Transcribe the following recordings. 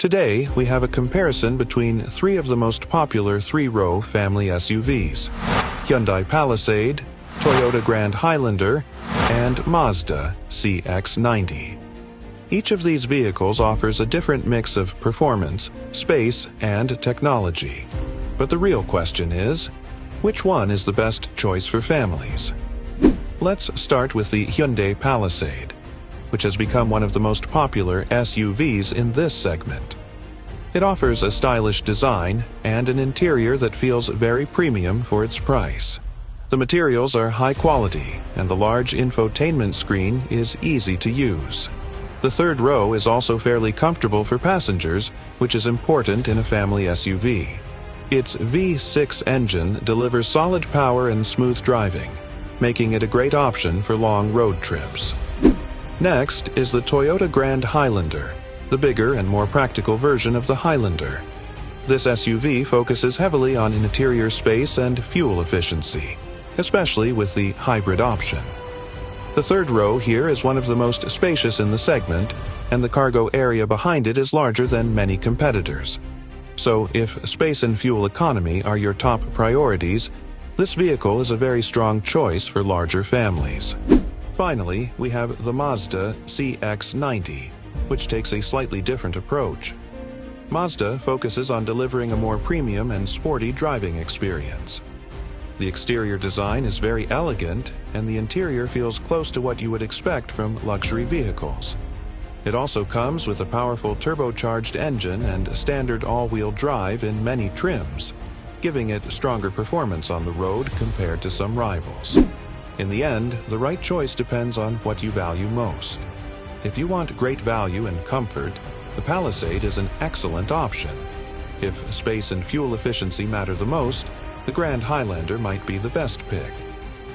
Today, we have a comparison between three of the most popular three-row family SUVs: Hyundai Palisade, Toyota Grand Highlander, and Mazda CX-90. Each of these vehicles offers a different mix of performance, space, and technology. But the real question is, which one is the best choice for families? Let's start with the Hyundai Palisade, which has become one of the most popular SUVs in this segment. It offers a stylish design and an interior that feels very premium for its price. The materials are high quality, and the large infotainment screen is easy to use. The third row is also fairly comfortable for passengers, which is important in a family SUV. Its V6 engine delivers solid power and smooth driving, making it a great option for long road trips. Next is the Toyota Grand Highlander, the bigger and more practical version of the Highlander. This SUV focuses heavily on interior space and fuel efficiency, especially with the hybrid option. The third row here is one of the most spacious in the segment, and the cargo area behind it is larger than many competitors. So if space and fuel economy are your top priorities, this vehicle is a very strong choice for larger families. Finally, we have the Mazda CX-90, which takes a slightly different approach. Mazda focuses on delivering a more premium and sporty driving experience. The exterior design is very elegant, and the interior feels close to what you would expect from luxury vehicles. It also comes with a powerful turbocharged engine and standard all-wheel drive in many trims, giving it stronger performance on the road compared to some rivals. In the end, the right choice depends on what you value most. If you want great value and comfort, the Palisade is an excellent option. If space and fuel efficiency matter the most, the Grand Highlander might be the best pick.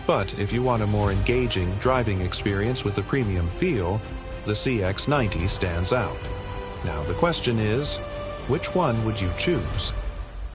But if you want a more engaging driving experience with a premium feel, the CX-90 stands out. Now the question is, which one would you choose?